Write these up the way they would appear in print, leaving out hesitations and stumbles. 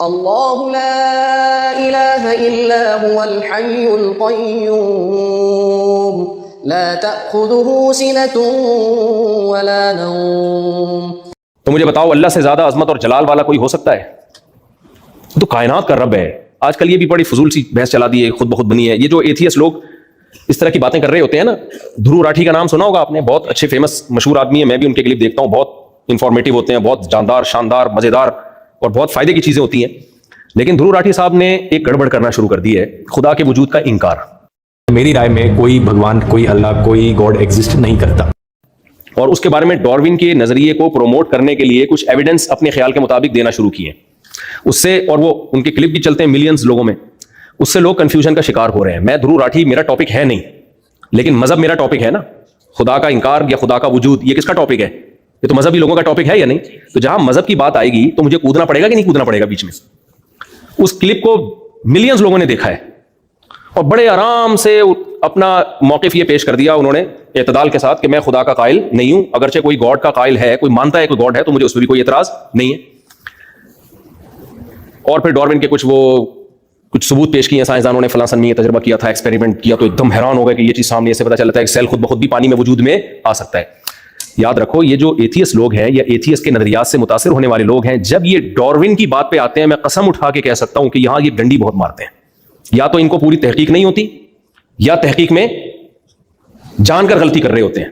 اللہ لا الہ الا هو الحی القیوم لا تأخذه سنة ولا نوم. تو مجھے بتاؤ اللہ سے زیادہ عظمت اور جلال والا کوئی ہو سکتا ہے؟ تو کائنات کا رب ہے. آج کل یہ بھی بڑی فضول سی بحث چلا دی ہے, خود بخود بنی ہے. یہ جو ایتھیسٹ لوگ اس طرح کی باتیں کر رہے ہوتے ہیں نا, دھرو راٹھی کا نام سنا ہوگا آپ نے, بہت اچھے فیمس مشہور آدمی ہیں, میں بھی ان کے کلپ دیکھتا ہوں, بہت انفارمیٹیو ہوتے ہیں, بہت جاندار شاندار مزیدار اور بہت فائدے کی چیزیں ہوتی ہیں. لیکن دھرو راٹھی صاحب نے ایک گڑبڑ کرنا شروع کر دی ہے, خدا کے وجود کا انکار. میری رائے میں کوئی بھگوان, کوئی اللہ, کوئی گاڈ ایگزسٹ نہیں کرتا. اور اس کے بارے میں ڈاروین کے نظریے کو پروموٹ کرنے کے لیے کچھ ایویڈنس اپنے خیال کے مطابق دینا شروع کیے اس سے, اور وہ ان کے کلپ بھی چلتے ہیں ملینز لوگوں میں, اس سے لوگ کنفیوژن کا شکار ہو رہے ہیں. میں دھرو راٹھی میرا ٹاپک ہے نہیں, لیکن مذہب میرا ٹاپک ہے نا. خدا کا انکار یا خدا کا وجود یہ کس کا ٹاپک ہے؟ یہ تو مذہبی لوگوں کا ٹاپک ہے یا نہیں؟ تو جہاں مذہب کی بات آئے گی تو مجھے کودنا پڑے گا کہ نہیں کودنا پڑے گا بیچ میں؟ اس کلپ کو ملینز لوگوں نے دیکھا ہے اور بڑے آرام سے اپنا موقف یہ پیش کر دیا انہوں نے اعتدال کے ساتھ کہ میں خدا کا قائل نہیں ہوں, اگرچہ کوئی گاڈ کا قائل ہے, کوئی مانتا ہے کوئی گاڈ ہے, تو مجھے اس پہ بھی کوئی اعتراض نہیں ہے. اور پھر ڈاروین کے کچھ ثبوت پیش کیے ہیں سائنسدانوں نے, فلاں سن میں یہ تجربہ کیا تھا, ایکسپیریمنٹ کیا, تو ایک دم حیران ہو گئے کہ یہ چیز سامنے ایسے پتہ چلتا ہے کہ سیل خود بخود بھی پانی میں وجود میں آ سکتا ہے. یاد رکھو یہ جو ایتھیسٹ لوگ ہیں یا ایتھیسٹ کے نظریات سے متاثر ہونے والے لوگ ہیں, جب یہ ڈاروین کی بات پہ آتے ہیں, میں قسم اٹھا کے کہہ سکتا ہوں کہ یہاں یہ ڈنڈی بہت مارتے ہیں. یا تو ان کو پوری تحقیق نہیں ہوتی, یا تحقیق میں جان کر غلطی کر رہے ہوتے ہیں,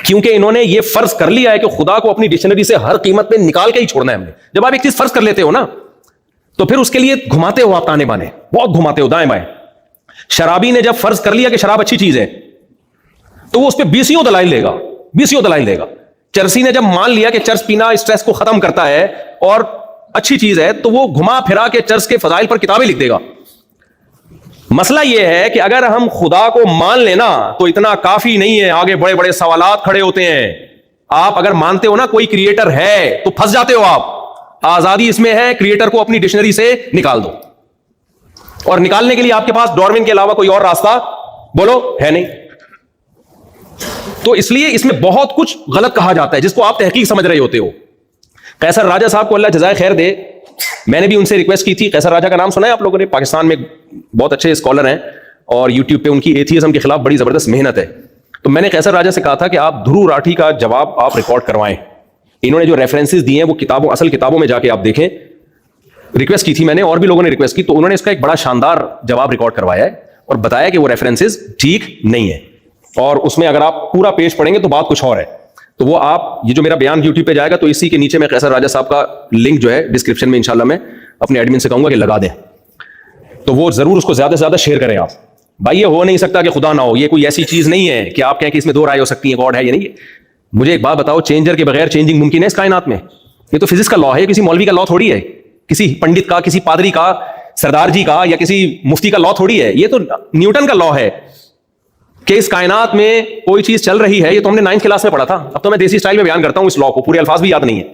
کیونکہ انہوں نے یہ فرض کر لیا ہے کہ خدا کو اپنی ڈکشنری سے ہر قیمت پہ نکال کے ہی چھوڑنا ہے ہم نے. جب آپ ایک چیز فرض کر لیتے ہو نا, تو پھر اس کے لیے گھماتے ہو آپ تانے بانے, بہت گھماتے ہو دائیں بائیں. شرابی نے جب فرض کر لیا کہ شراب اچھی چیز ہے تو وہ اس پہ بیسیوں دلائل لے گا, بیسیوں دلائل لے گا. چرسی نے جب مان لیا کہ چرس پینا اسٹریس کو ختم کرتا ہے اور اچھی چیز ہے, تو وہ گھما پھرا کے چرس کے فضائل پر کتابیں لکھ دے گا. مسئلہ یہ ہے کہ اگر ہم خدا کو مان لینا تو اتنا کافی نہیں ہے, آگے بڑے بڑے سوالات کھڑے ہوتے ہیں. آپ اگر مانتے ہو نا کوئی کریٹر ہے تو پھنس جاتے ہو آپ. آزادی اس میں ہے, کریٹر کو اپنی ڈکشنری سے نکال دو, اور نکالنے کے لیے آپ کے پاس ڈاروین کے علاوہ کوئی اور راستہ بولو ہے نہیں. تو اس لیے اس میں بہت کچھ غلط کہا جاتا ہے جس کو آپ تحقیق سمجھ رہے ہوتے ہو. قیصر راجہ صاحب کو اللہ جزائے خیر دے, میں نے بھی ان سے ریکویسٹ کی تھی. قیصر راجہ کا نام سنا ہے آپ لوگوں نے؟ پاکستان میں بہت اچھے اسکالر ہیں اور یوٹیوب پہ ان کی ایتھیزم کے خلاف بڑی زبردست محنت ہے. تو میں نے قیصر راجہ سے کہا تھا کہ آپ دھرو راٹھی کا جواب آپ ریکارڈ کروائیں. انہوں نے جو ریفرنسز دیے ہیں وہ کتابوں, اصل کتابوں میں جا کے آپ دیکھیں. ریکویسٹ کی تھی میں نے, اور بھی لوگوں نے ریکویسٹ کی, تو انہوں نے اس کا ایک بڑا شاندار جواب ریکارڈ کروایا ہے اور بتایا کہ وہ ریفرنسز ٹھیک نہیں ہے. اور اس میں اگر آپ پورا پیج پڑھیں گے تو بات کچھ اور ہے. تو وہ آپ, یہ جو میرا بیان یوٹیوب پہ جائے گا تو اسی کے نیچے میں قیصر راجہ صاحب کا لنک جو ہے ڈسکرپشن میں انشاءاللہ میں اپنے ایڈمن سے کہوں گا کہ لگا دیں, تو وہ ضرور اس کو زیادہ سے زیادہ شیئر کریں آپ. بھائی یہ ہو نہیں سکتا کہ خدا نہ ہو, یہ کوئی ایسی چیز نہیں ہے کہ آپ کہیں کہ اس میں دو رائے ہو سکتی ہیں, گاڈ ہے یا نہیں. مجھے ایک بات بتاؤ, چینجر کے بغیر چینجنگ ممکن ہے اس کائنات میں؟ یہ تو فزکس کا لا ہے, کسی مولوی کا لا تھوڑی ہے, کسی پنڈت کا, کسی پادری کا, سردار جی کا یا کسی مفتی کا لا تھوڑی ہے. یہ تو نیوٹن کا لا ہے کہ اس کائنات میں کوئی چیز چل رہی ہے. یہ تو ہم نے 9th کلاس میں پڑھا تھا. اب تو میں دیسی اسٹائل میں بیان کرتا ہوں اس لا کو, پورے الفاظ بھی یاد نہیں ہے.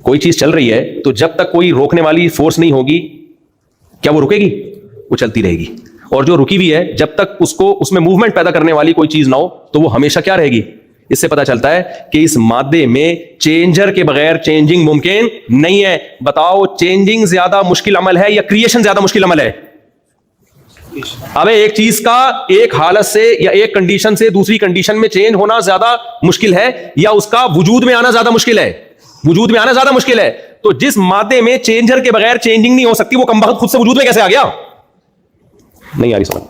کوئی چیز چل رہی ہے تو جب تک کوئی روکنے والی فورس نہیں ہوگی, کیا وہ رکے گی؟ وہ چلتی رہے گی. اور جو رکی ہوئی ہے, جب تک اس میں موومنٹ پیدا کرنے والی کوئی چیز نہ ہو تو وہ ہمیشہ کیا رہے گی. اس سے پتا چلتا ہے کہ اس مادے میں چینجر کے بغیر چینجنگ ممکن نہیں ہے. بتاؤ چینجنگ زیادہ مشکل عمل ہے یا کریشن زیادہ مشکل عمل ہے؟ اب ایک چیز کا ایک حالت سے یا ایک کنڈیشن سے دوسری کنڈیشن میں چینج ہونا زیادہ مشکل ہے یا اس کا وجود میں آنا زیادہ مشکل ہے؟ وجود میں آنا زیادہ مشکل ہے. تو جس مادے میں چینجر کے بغیر چینجنگ نہیں ہو سکتی, وہ کمبخت خود سے وجود میں کیسے آ گیا؟ نہیں آ رہی سمجھ.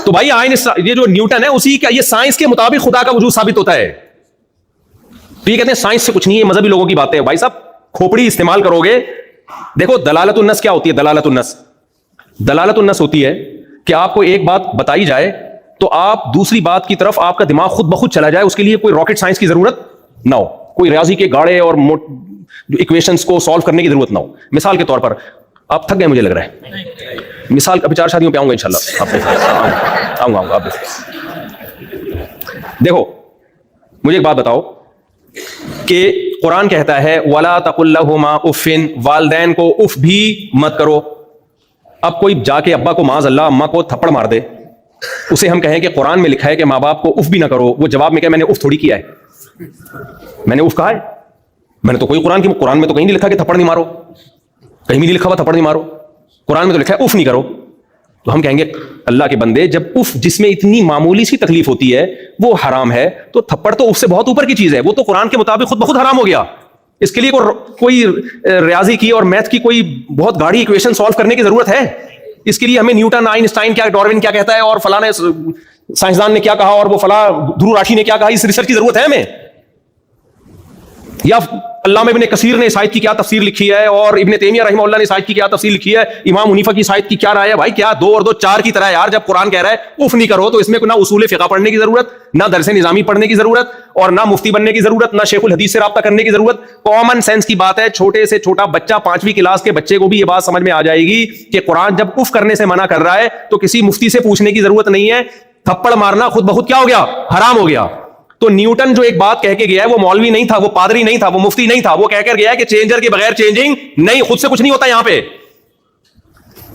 تو بھائی یہ جو نیوٹن ہے اسی کا, یہ سائنس کے مطابق خدا کا وجود ثابت ہوتا ہے. تو یہ کہتے ہیں سائنس سے کچھ نہیں ہے, مذہبی لوگوں کی باتیں ہیں. بھائی صاحب کھوپڑی استعمال کرو گے. دیکھو دلالت النص کیا ہوتی ہے؟ دلالت النص, دلالت النص ہوتی ہے کہ آپ کو ایک بات بتائی جائے تو آپ دوسری بات کی طرف آپ کا دماغ خود بخود چلا جائے, اس کے لیے کوئی راکٹ سائنس کی ضرورت نہ ہو, کوئی ریاضی کے گاڑے اور ایکویشنز کو سالو کرنے کی ضرورت نہ ہو. مثال کے طور پر آپ تھک گئے مجھے لگ رہا ہے, مثال ابھی 4 شادیوں پہ آؤں گا انشاءاللہ, آؤں گا. دیکھو مجھے ایک بات بتاؤ کہ قرآن کہتا ہے وَلَا تَقُلْ لَهُمَا اُفٍّ, والدین کو اف بھی مت کرو. اب کوئی جا کے ابا کو معاذ اللہ اماں کو تھپڑ مار دے, اسے ہم کہیں کہ قرآن میں لکھا ہے کہ ماں باپ کو اف بھی نہ کرو, وہ جواب میں کہ میں نے اف تھوڑی کیا ہے, میں نے اف کہا ہے. میں نے تو کوئی قرآن میں تو کہیں نہیں لکھا کہ تھپڑ نہیں مارو, کہیں بھی نہیں لکھا ہوا تھپڑ نہیں مارو. قرآن میں تو لکھا ہے اف نہیں کرو. تو ہم کہیں گے اللہ کے بندے, جب اف جس میں اتنی معمولی سی تکلیف ہوتی ہے وہ حرام ہے, تو تھپڑ تو اف سے بہت اوپر کی چیز ہے, وہ تو قرآن کے مطابق خود بخود حرام ہو گیا. اس کے لیے کوئی ریاضی کی اور میتھ کی کوئی بہت گاڑی ایکویشن سالو کرنے کی ضرورت ہے؟ اس کے لیے ہمیں نیوٹن, آئنسٹائن کیا, ڈاروین کیا کہتا ہے, اور فلاں سائنسدان نے کیا کہا, اور وہ فلاں دھرو راشی نے کیا کہا, اس ریسرچ کی ضرورت ہے ہمیں؟ یا علامہ ابن کثیر نے اس آیت کی کیا تفسیر لکھی ہے, اور ابن تیمیہ رحمہ اللہ نے اس آیت کی کیا تفسیر لکھی ہے, امام حنیفہ کی اس آیت کی کیا رائے ہے؟ بھائی کیا 2 اور 2 4 کی طرح ہے یار. جب قرآن کہہ رہا ہے اف نہیں کرو, تو اس میں نہ اصول فقہ پڑھنے کی ضرورت, نہ درس نظامی پڑھنے کی ضرورت, اور نہ مفتی بننے کی ضرورت, نہ شیخ الحدیث سے رابطہ کرنے کی ضرورت. کامن سینس کی بات ہے. چھوٹے سے چھوٹا بچہ 5ویں کلاس کے بچے کو بھی یہ بات سمجھ میں آ جائے گی کہ قرآن جب اف کرنے سے منع کر رہا ہے تو کسی مفتی سے پوچھنے کی ضرورت نہیں ہے. تھپڑ مارنا خود بخود کیا ہو گیا؟ حرام ہو گیا. تو نیوٹن جو ایک بات کہہ کے گیا ہے, وہ مولوی نہیں تھا, وہ پادری نہیں تھا, وہ مفتی نہیں تھا, وہ کہہ کر گیا ہے کہ چینجر کے بغیر چینجنگ نہیں, خود سے کچھ نہیں ہوتا یہاں پہ.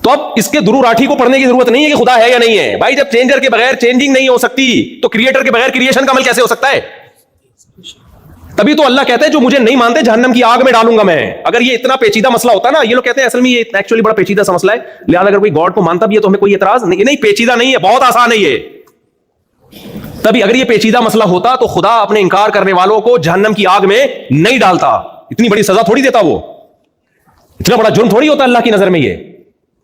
تو اب اس کے درو راٹھی کو پڑھنے کی ضرورت نہیں ہے کہ خدا ہے یا نہیں ہے. بھائی جب چینجر کے بغیر چینجنگ نہیں ہو سکتی تو کریٹر کے بغیر کریشن کا عمل کیسے ہو سکتا ہے؟ تبھی تو اللہ کہتا ہے جو مجھے نہیں مانتے جہنم کی آگ میں ڈالوں گا میں. اگر یہ اتنا پیچیدہ مسئلہ ہوتا نا, یہ لوگ کہتے ہیں اصل میں یہ ایکچولی بڑا پیچیدہ سا مسئلہ ہے, لہٰذا اگر کوئی گاڈ کو مانتا بھی ہے تو ہمیں کوئی اعتراض نہیں. نہیں, پیچیدہ نہیں ہے, بہت آسان ہے یہ. تبھی اگر یہ پیچیدہ مسئلہ ہوتا تو خدا اپنے انکار کرنے والوں کو جہنم کی آگ میں نہیں ڈالتا. اتنی بڑی سزا تھوڑی دیتا, وہ اتنا بڑا جرم تھوڑی ہوتا اللہ کی نظر میں. یہ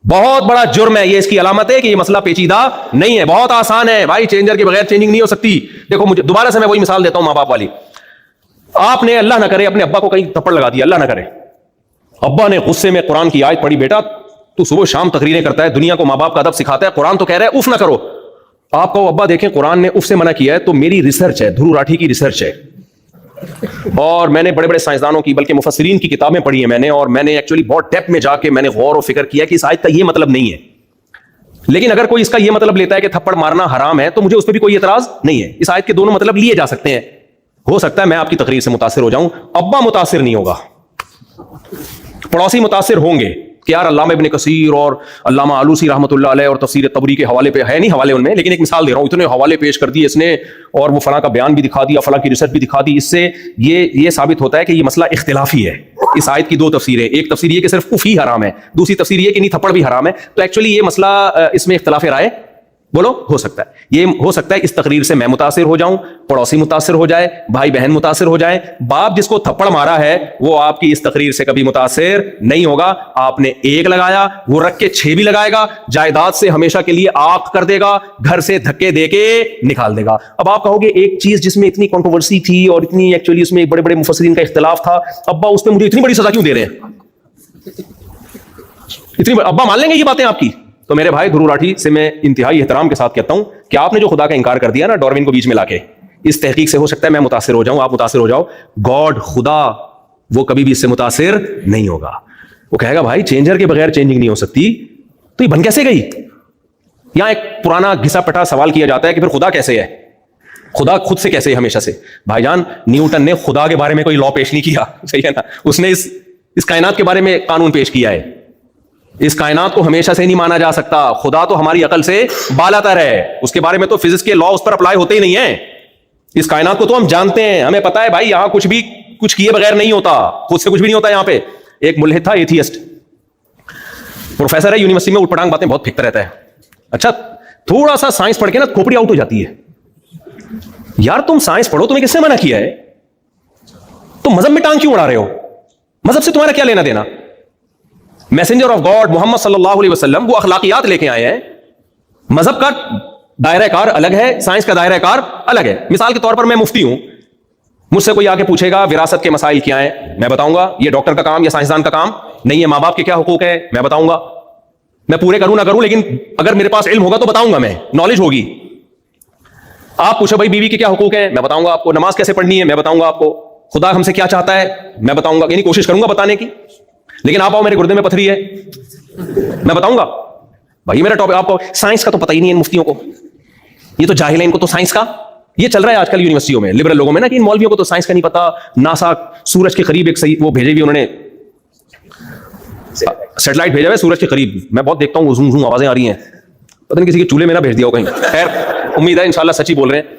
بہت بڑا جرم ہے. یہ اس کی علامت ہے کہ یہ مسئلہ پیچیدہ نہیں ہے, بہت آسان ہے. بھائی چینجر کے بغیر چینجنگ نہیں ہو سکتی. دیکھو مجھے دوبارہ سے میں وہی مثال دیتا ہوں ماں باپ والی. آپ نے اللہ نہ کرے اپنے ابا کو کہیں تھپڑ لگا دیا, اللہ نہ کرے, ابا نے غصے میں قرآن کی آیت پڑھی, بیٹا تو صبح شام تقریریں کرتا ہے, دنیا کو ماں باپ کا ادب سکھاتا ہے, قرآن تو کہہ رہا ہے اف نہ کرو. آپ کو ابا دیکھیں قرآن نے اف سے منع کیا ہے, تو میری ریسرچ ہے, دھرو راٹھی کی ریسرچ ہے, اور میں نے بڑے بڑے سائنسدانوں کی بلکہ مفسرین کی کتابیں پڑھی ہیں میں نے, اور میں نے ایکچولی بہت ڈیپتھ میں جا کے میں نے غور و فکر کیا کہ اس آیت کا یہ مطلب نہیں ہے. لیکن اگر کوئی اس کا یہ مطلب لیتا ہے کہ تھپڑ مارنا حرام ہے تو مجھے اس پہ بھی کوئی اعتراض نہیں ہے. اس آیت کے دونوں مطلب لیے جا سکتے ہیں. ہو سکتا ہے میں آپ کی تقریر سے متاثر ہو جاؤں, ابا متاثر نہیں ہوگا, پڑوسی متاثر ہوں گے کہ یار علامہ ابن کثیر اور علامہ آلوسی رحمۃ اللہ علیہ اور تفسیر طبری کے حوالے پہ ہے نہیں حوالے ان میں, لیکن ایک مثال دے رہا ہوں, اتنے حوالے پیش کر دیے اس نے, اور وہ فلاں کا بیان بھی دکھا دیا, فلاں کی ریسرچ بھی دکھا دی. اس سے یہ ثابت ہوتا ہے کہ یہ مسئلہ اختلافی ہے. اس آیت کی 2 تفسیریں, ایک تفسیر یہ کہ صرف اف ہی حرام ہے, دوسری تفسیر یہ کہ نہیں تھپڑ بھی حرام ہے. تو ایکچولی یہ مسئلہ اس میں اختلاف رائے بولو ہو سکتا ہے. یہ ہو سکتا ہے اس تقریر سے میں متاثر ہو جاؤں, پڑوسی متاثر ہو جائے, بھائی بہن متاثر ہو جائے. باپ جس کو تھپڑ مارا ہے وہ آپ کی اس تقریر سے کبھی متاثر نہیں ہوگا. آپ نے 1 لگایا, وہ رکھ کے 6 بھی لگائے گا, جائیداد سے ہمیشہ کے لیے آگ کر دے گا, گھر سے دھکے دے کے نکال دے گا. اب آپ کہو گے ایک چیز جس میں اتنی کنٹروورسی تھی اور اتنی ایکچولی اس میں بڑے بڑے مفسرین کا اختلاف تھا, ابا اس پہ مجھے اتنی بڑی سزا کیوں دے رہے ہیں؟ ابا مان لیں گے یہ باتیں آپ کی؟ تو میرے بھائی دھرو راٹھی سے میں انتہائی احترام کے ساتھ کہتا ہوں کہ آپ نے جو خدا کا انکار کر دیا نا ڈاروین کو بیچ میں لا کے, اس تحقیق سے ہو سکتا ہے میں متاثر ہو جاؤں, آپ متاثر ہو جاؤ. گاڈ خدا وہ کبھی بھی اس سے متاثر نہیں ہوگا. وہ کہے گا بھائی چینجر کے بغیر چینجنگ نہیں ہو سکتی, تو یہ بن کیسے گئی؟ یہاں ایک پرانا گھسا پٹا سوال کیا جاتا ہے کہ پھر خدا کیسے ہے, خدا خود سے کیسے ہے ہمیشہ سے؟ بھائی جان نیوٹن نے خدا کے بارے میں کوئی لا پیش نہیں کیا, صحیح ہے نا, اس نے اس کائنات کے بارے میں قانون پیش کیا ہے. اس کائنات کو ہمیشہ سے نہیں مانا جا سکتا, خدا تو ہماری عقل سے بالاتر ہے, اس کے بارے میں تو فزکس کے لا اس پر اپلائی ہوتے ہی نہیں ہیں. اس کائنات کو تو ہم جانتے ہیں, ہمیں پتا ہے بھائی یہاں کچھ کیے بغیر نہیں ہوتا, خود سے کچھ بھی نہیں ہوتا. یہاں پہ ایک ملحد تھا, ایتھیسٹ پروفیسر ہے یونیورسٹی میں, اٹھ پٹانگ باتیں بہت پھینکتا رہتا ہے. اچھا تھوڑا سا سائنس پڑھ کے نا کھوپڑی آؤٹ ہو جاتی ہے. یار تم سائنس پڑھو, تمہیں کس سے منع کیا ہے؟ تم مذہب میں ٹانگ کیوں اڑا رہے ہو؟ مذہب سے تمہارا کیا لینا دینا؟ میسنجر آف گاڈ محمد صلی اللہ علیہ وسلم وہ اخلاقیات لے کے آئے ہیں. مذہب کا دائرہ کار الگ ہے, سائنس کا دائرہ کار الگ ہے. مثال کے طور پر میں مفتی ہوں, مجھ سے کوئی آ کے پوچھے گا وراثت کے مسائل کیا ہیں, میں بتاؤں گا یہ ڈاکٹر کا کام یا سائنسدان کا کام نہیں ہے. ماں باپ کے کیا حقوق ہیں میں بتاؤں گا, میں پورے کروں نہ کروں, لیکن اگر میرے پاس علم ہوگا تو بتاؤں گا, میں نالج ہوگی. آپ پوچھو بھائی بیوی کے کیا حقوق ہیں, میں بتاؤں گا آپ کو. نماز کیسے پڑھنی ہے میں بتاؤں گا آپ کو. خدا ہم سے کیا چاہتا ہے میں بتاؤں گا, یعنی کوشش کروں گا بتانے کی. لیکن آپ آؤ میرے گردے میں پتھری ہے میں بتاؤں گا بھائی میرا ٹاپک. آپ کو سائنس کا تو پتہ ہی نہیں ہے مفتیوں کو, یہ تو جاہل ہیں, ان کو تو سائنس کا یہ چل رہا ہے آج کل یونیورسٹیوں میں لبرل لوگوں میں نا, کہ ان مولویوں کو تو سائنس کا نہیں پتا. ناسا سورج کے قریب ایک صحیح وہ بھیجے بھی انہوں نے سیٹلائٹ بھیجا ہے سورج کے قریب. میں بہت دیکھتا ہوں زوم زوم آوازیں آ رہی ہیں, پتہ نہیں کسی کے چولہے میں نہ بھیج دیا ہو کہیں. خیر امید ہے انشاءاللہ سچ ہی بول رہے ہیں.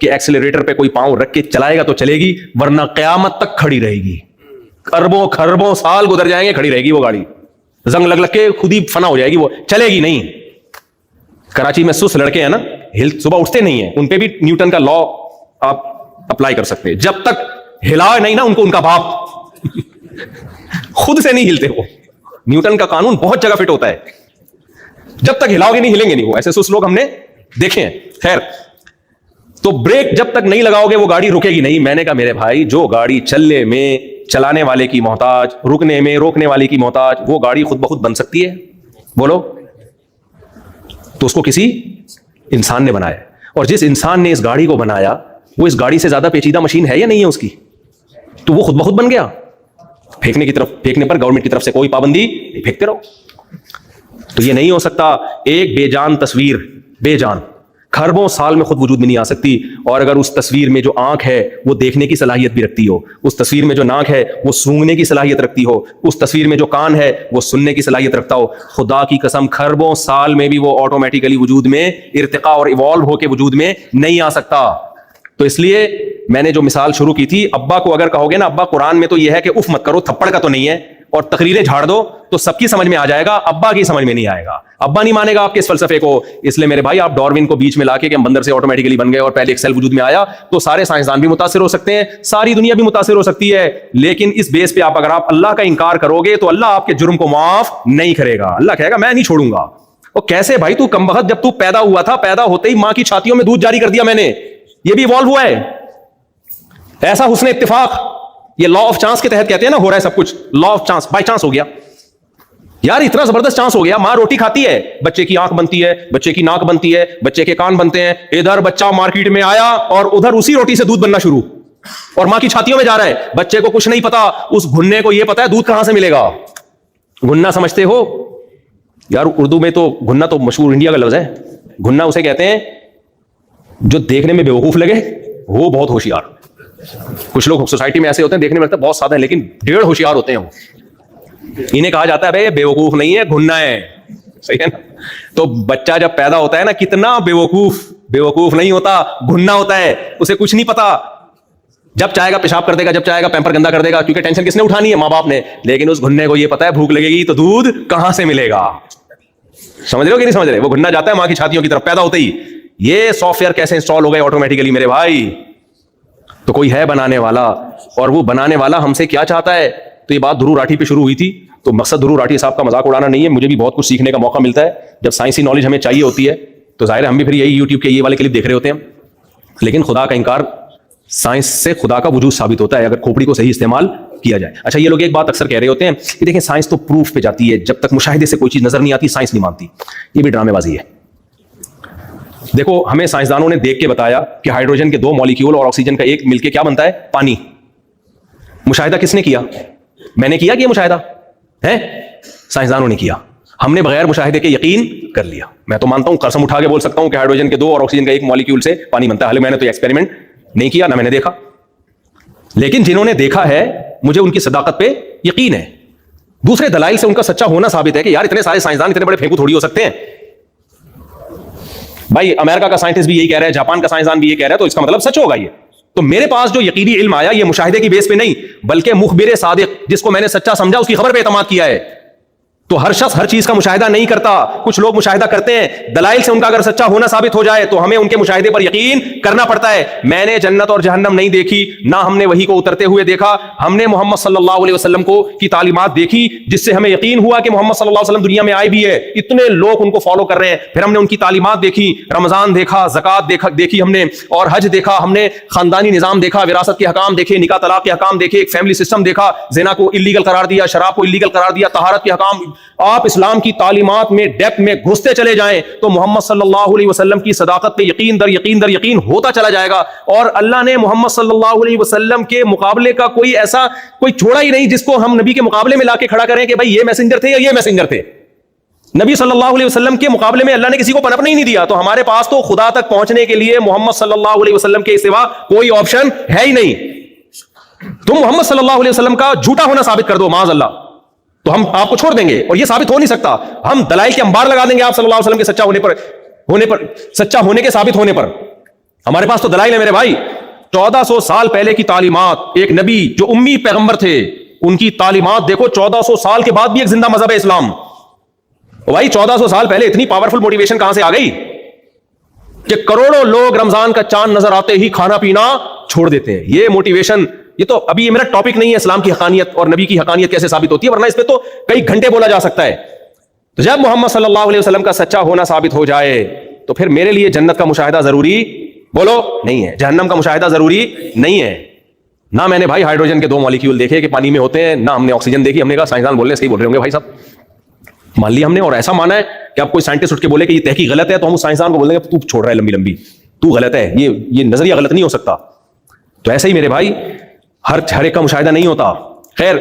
کہ ایکسیلریٹر پہ کوئی پاؤں رکھ کے چلائے گا تو چلے گی, ورنہ قیامت تک کھڑی رہے گی. اربوں خربوں سال گزر جائیں گے, کھڑی رہے گی وہ گاڑی, زنگ لگ لگ کے خود ہی فنا ہو جائے گی, وہ چلے گی نہیں. کراچی میں سست لڑکے ہیں نا, صبح اٹھتے نہیں ہیں, ان پہ بھی نیوٹن کا لا آپ اپلائی کر سکتے ہیں. جب تک ہلا نہیں نا ان کو ان کا باپ خود سے نہیں ہلتے. وہ نیوٹن کا قانون بہت جگہ فٹ ہوتا ہے, جب تک ہلاؤ گے نہیں ہلیں گے نہیں. وہ ایسے سست لوگ ہم نے دیکھے ہیں. خیر, تو بریک جب تک نہیں لگاؤ گے وہ گاڑی رکے گی نہیں. میں نے کہا میرے بھائی, جو گاڑی چلنے میں چلانے والے کی محتاج, رکنے میں روکنے والے کی محتاج, وہ گاڑی خود بخود بن سکتی ہے؟ بولو. تو اس کو کسی انسان نے بنایا, اور جس انسان نے اس گاڑی کو بنایا وہ اس گاڑی سے زیادہ پیچیدہ مشین ہے یا نہیں ہے اس کی, تو وہ خود بخود بن گیا. پھینکنے پر گورنمنٹ کی طرف سے کوئی پابندی نہیں, پھینکتے رہو. تو یہ نہیں ہو سکتا. ایک بے جان تصویر, بے جان, خربوں سال میں خود وجود میں نہیں آ سکتی. اور اگر اس تصویر میں جو آنکھ ہے وہ دیکھنے کی صلاحیت بھی رکھتی ہو, اس تصویر میں جو ناک ہے وہ سونگنے کی صلاحیت رکھتی ہو, اس تصویر میں جو کان ہے وہ سننے کی صلاحیت رکھتا ہو, خدا کی قسم خربوں سال میں بھی وہ آٹومیٹیکلی وجود میں ارتقاء اور ایوالو ہو کے وجود میں نہیں آ سکتا. تو اس لیے میں نے جو مثال شروع کی تھی, ابا کو اگر کہو گے نا, ابا قرآن میں تو یہ ہے کہ اف مت کرو, تھپڑ کا تو نہیں ہے, اور تقریریں جھاڑ دو تو سب کی سمجھ میں آ جائے گا, ابا کی سمجھ میں نہیں آئے گا. ابا نہیں مانے گا آپ کے اس فلسفے کو. اس لیے میرے بھائی, آپ ڈاروین کو بیچ میں لا کے کہ ہم بندر سے آٹومیٹکلی بن گئے اور پہلے ایک سیل وجود میں آیا, تو سارے سائنسدان بھی متاثر ہو سکتے ہیں, ساری دنیا بھی متاثر ہو سکتی ہے, لیکن اس بیس پہ اگر آپ اللہ کا انکار کرو گے تو اللہ آپ کے جرم کو معاف نہیں کرے گا. اللہ کہے گا میں نہیں چھوڑوں گا. اور کیسے بھائی, تو کم وقت جب تو پیدا ہوا تھا, پیدا ہوتے ہی ماں کی چھاتیوں میں دودھ جاری کر دیا میں نے, یہ بھی ایوالو ہوا ہے. ایسا حسن اتفاق, یہ لا آف چانس کے تحت کہتے ہیں نا, ہو رہا ہے سب کچھ, law of chance, by chance ہو گیا یار, اتنا زبردست چانس ہو گیا. ماں روٹی کھاتی ہے, بچے کی آنکھ بنتی ہے, بچے کی ناک بنتی ہے, بچے کے کان بنتے ہیں, ادھر بچہ مارکیٹ میں آیا اور ادھر اسی روٹی سے دودھ بننا شروع, اور ماں کی چھاتیوں میں جا رہا ہے. بچے کو کچھ نہیں پتا, اس گھننے کو یہ پتا ہے دودھ کہاں سے ملے گا. گھنا سمجھتے ہو یار, اردو میں تو گھنا تو مشہور انڈیا کا لفظ ہے. گھنا اسے کہتے ہیں جو دیکھنے میں بیوقوف لگے وہ بہت ہوشیار. کچھ لوگ سوسائٹی میں ایسے ہوتے ہیں, دیکھنے میں لگتا ہے بہت سادہ ہیں لیکن ڈیڑھ ہوشیار ہوتے ہیں. وہ انہیں کہا جاتا ہے بھائی بیوقوف نہیں ہے, گھنا ہے. صحیح ہے نا. تو بچہ جب پیدا ہوتا ہے نا, کتنا بیوقوف نہیں ہوتا, گھنا ہوتا ہے, اسے کچھ نہیں پتا. جب چاہے گا پیشاب کر دے گا, جب چاہے گا پیمپر گندا کر دے گا, کیونکہ ٹینشن کس نے اٹھانی ہے, ماں باپ نے. لیکن اس گھننے کو یہ پتا ہے بھوک لگے گی تو دودھ کہاں سے ملے گا. سمجھ رہے ہو کہ نہیں سمجھ رہے؟ وہ گھننا جاتا ہے ماں کی چھاتیوں کی طرف پیدا ہوتے ہی. یہ سافٹ ویئر کیسے انسٹال ہو گئے آٹومیٹیکلی میرے بھائی. تو کوئی ہے بنانے والا, اور وہ بنانے والا ہم سے کیا چاہتا ہے. تو یہ بات دھرو راٹھی پہ شروع ہوئی تھی, تو مقصد دھرو راٹھی صاحب کا مذاق اڑانا نہیں ہے, مجھے بھی بہت کچھ سیکھنے کا موقع ملتا ہے. جب سائنسی نالج ہمیں چاہیے ہوتی ہے تو ظاہر ہے ہم بھی پھر یہی یوٹیوب کے یہ والے کلپ دیکھ رہے ہوتے ہیں. لیکن خدا کا انکار, سائنس سے خدا کا وجود ثابت ہوتا ہے اگر کھوپڑی کو صحیح استعمال کیا جائے. اچھا, یہ لوگ ایک بات اکثر کہہ رہے ہوتے ہیں کہ دیکھیں سائنس تو پروف پہ جاتی ہے, جب تک مشاہدے سے کوئی چیز نظر نہیں آتی سائنس نہیں مانتی. یہ بھی ڈرامے بازی ہے. دیکھو, ہمیں سائنسدانوں نے دیکھ کے بتایا کہ ہائیڈروجن کے 2 مالیکیول اور آکسیجن کا ایک مل کے کیا بنتا ہے, پانی. مشاہدہ کس نے کیا؟ میں نے کیا کہ یہ مشاہدہ ہے, سائنسدانوں نے کیا. ہم نے بغیر مشاہدے کے یقین کر لیا. میں تو مانتا ہوں, قسم اٹھا کے بول سکتا ہوں کہ ہائیڈروجن کے 2 اور آکسیجن کا 1 مالیکیول سے پانی بنتا ہے. حالانکہ میں نے تو یہ ایکسپیریمنٹ نہیں کیا, نہ میں نے دیکھا. لیکن جنہوں نے دیکھا ہے مجھے ان کی صداقت پہ یقین ہے. دوسرے دلائل سے ان کا سچا ہونا ثابت ہے کہ یار اتنے سارے سائنسدان اتنے بڑے پھینکو تھوڑی ہو سکتے ہیں. بھائی امریکہ کا سائنٹسٹ بھی یہی کہہ رہا ہے, جاپان کا سائنسدان بھی یہ کہہ رہا ہے, تو اس کا مطلب سچ ہوگا. یہ تو میرے پاس جو یقینی علم آیا یہ مشاہدے کی بیس پہ نہیں, بلکہ مخبر صادق جس کو میں نے سچا سمجھا اس کی خبر پہ اعتماد کیا ہے. تو ہر شخص ہر چیز کا مشاہدہ نہیں کرتا. کچھ لوگ مشاہدہ کرتے ہیں, دلائل سے ان کا اگر سچا ہونا ثابت ہو جائے تو ہمیں ان کے مشاہدے پر یقین کرنا پڑتا ہے. میں نے جنت اور جہنم نہیں دیکھی, نہ ہم نے وحی کو اترتے ہوئے دیکھا. ہم نے محمد صلی اللہ علیہ وسلم کو کی تعلیمات دیکھی, جس سے ہمیں یقین ہوا کہ محمد صلی اللہ علیہ وسلم دنیا میں آئے بھی ہے. اتنے لوگ ان کو فالو کر رہے ہیں. پھر ہم نے ان کی تعلیمات دیکھی, رمضان دیکھا, زکات دیکھی ہم نے, اور حج دیکھا ہم نے, خاندانی نظام دیکھا, وراثت کے حکام دیکھے, نکاح طلاق کے حکام دیکھے, ایک فیملی سسٹم دیکھا, زنا کو الیگل قرار دیا, شراب کو الیگل قرار دیا, طہارت کے حکام. آپ اسلام کی تعلیمات میں ڈیپتھ میں گھستے چلے جائیں تو محمد صلی اللہ علیہ وسلم کی صداقت پہ یقین در یقین در یقین ہوتا چلا جائے گا. اور اللہ نے محمد صلی اللہ علیہ وسلم کے مقابلے کا کوئی ایسا کوئی چھوڑا ہی نہیں جس کو ہم نبی کے مقابلے میں لا کے کھڑا کریں کہ بھائی یہ میسنجر تھے یا یہ میسنجر تھے. نبی صلی اللہ علیہ وسلم کے مقابلے میں اللہ نے کسی کو پنپنے ہی نہیں دیا. تو ہمارے پاس تو خدا تک پہنچنے کے لیے محمد صلی اللہ علیہ وسلم کے سوا کوئی آپشن ہے ہی نہیں. تم محمد صلی اللہ علیہ وسلم کا جھوٹا ہونا ثابت کر دو معاذ اللہ, تو ہم آپ کو چھوڑ دیں گے, اور یہ ثابت ہو نہیں سکتا. ہم دلائل کے انبار لگا دیں گے آپ صلی اللہ علیہ وسلم کے سچا ہونے پر, سچا ہونے کے ثابت ہونے پر. ہمارے پاس تو دلائل ہے میرے بھائی. 1400 سال پہلے کی تعلیمات, ایک نبی جو امی پیغمبر تھے ان کی تعلیمات دیکھو, 1400 سال کے بعد بھی ایک زندہ مذہب ہے اسلام. بھائی 1400 سال پہلے اتنی پاورفل موٹیویشن کہاں سے آ گئی کہ کروڑوں لوگ رمضان کا چاند نظر آتے ہی کھانا پینا چھوڑ دیتے ہیں. یہ موٹیویشن, یہ تو ابھی یہ میرا ٹاپک نہیں ہے اسلام کی حقانیت اور نبی کی حقانیت کیسے ثابت ہوتی ہے, ورنہ اس پہ تو کئی گھنٹے بولا جا سکتا ہے. تو جب محمد صلی اللہ علیہ وسلم کا سچا ہونا ثابت ہو جائے تو پھر میرے لیے جنت کا مشاہدہ ضروری بولو نہیں ہے, جہنم کا مشاہدہ ضروری نہیں ہے. نہ میں نے بھائی ہائیڈروجن کے 2 مالیکیول دیکھے کہ پانی میں ہوتے ہیں, نہ ہم نے آکسیجن دیکھی. ہم نے کہا سائنسدان بول رہے ہیں, صحیح بول رہے ہوں گے بھائی صاحب, مان لیا ہم نے, اور ایسا مانا ہے کہ اب کوئی سائنٹسٹ اٹھ کے بولے کہ یہ تحقیق غلط ہے تو ہم اس سائنسدان کو بول دیں گے تو چھوڑ رہا ہے لمبی لمبی, تو غلط ہے, یہ نظریہ غلط نہیں ہو سکتا. تو ایسے ہی میرے بھائی ہر ایک کا مشاہدہ نہیں ہوتا. خیر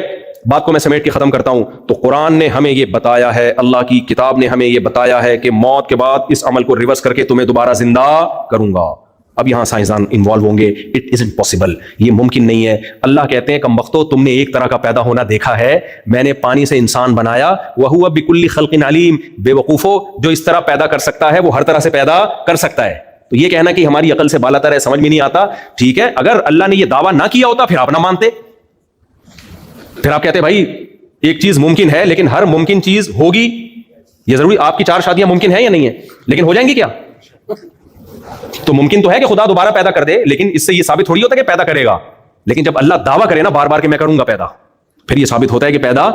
بات کو میں سمیٹ کے ختم کرتا ہوں. تو قرآن نے ہمیں یہ بتایا ہے, اللہ کی کتاب نے ہمیں یہ بتایا ہے کہ موت کے بعد اس عمل کو ریورس کر کے تمہیں دوبارہ زندہ کروں گا. اب یہاں سائنسدان انوالو ہوں گے, اٹ ازنٹ پاسبل, یہ ممکن نہیں ہے. اللہ کہتے ہیں کم بختو, تم نے ایک طرح کا پیدا ہونا دیکھا ہے, میں نے پانی سے انسان بنایا, وَهُوَ بِكُلِّ خَلْقٍ عَلِيمٍ, بے وقوفو جو اس طرح پیدا کر سکتا ہے وہ ہر طرح سے پیدا کر سکتا ہے. تو یہ کہنا کہ ہماری عقل سے بالا تر ہے سمجھ میں نہیں آتا. ٹھیک ہے, اگر اللہ نے یہ دعویٰ نہ کیا ہوتا پھر آپ نہ مانتے, پھر آپ کہتے بھائی ایک چیز ممکن ہے لیکن ہر ممکن چیز ہوگی. یہ ضروری آپ کی 4 شادیاں ممکن ہیں یا نہیں ہے, لیکن ہو جائیں گی کیا؟ تو ممکن تو ہے کہ خدا دوبارہ پیدا کر دے, لیکن اس سے یہ ثابت تھوڑی ہوتا کہ پیدا کرے گا. لیکن جب اللہ دعویٰ کرے نا بار بار کہ میں کروں گا پیدا, پھر یہ ثابت ہوتا ہے کہ پیدا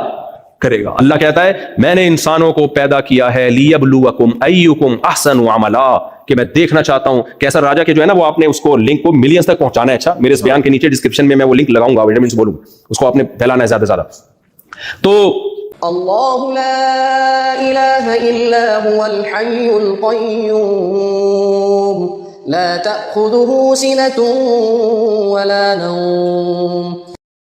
کرے گا. اللہ کہتا ہے میں نے انسانوں کو پیدا کیا ہے لیبلوکم ایکم احسن عملا, کہ میں دیکھنا چاہتا ہوں کیسا راجا کے جو ہے نا وہ آپ نے اس کو لنک کو ملینز تک پہنچانا ہے. اچھا میرے اس بیان کے نیچے ڈسکرپشن میں وہ لنک لگاؤں گا, وٹامنس بولوں, اس کو آپ نے پھیلانا ہے زیادہ سے زیادہ. تو اللہ لا الہ الا هو الحی القیوم لا تأخذه سنة ولا نوم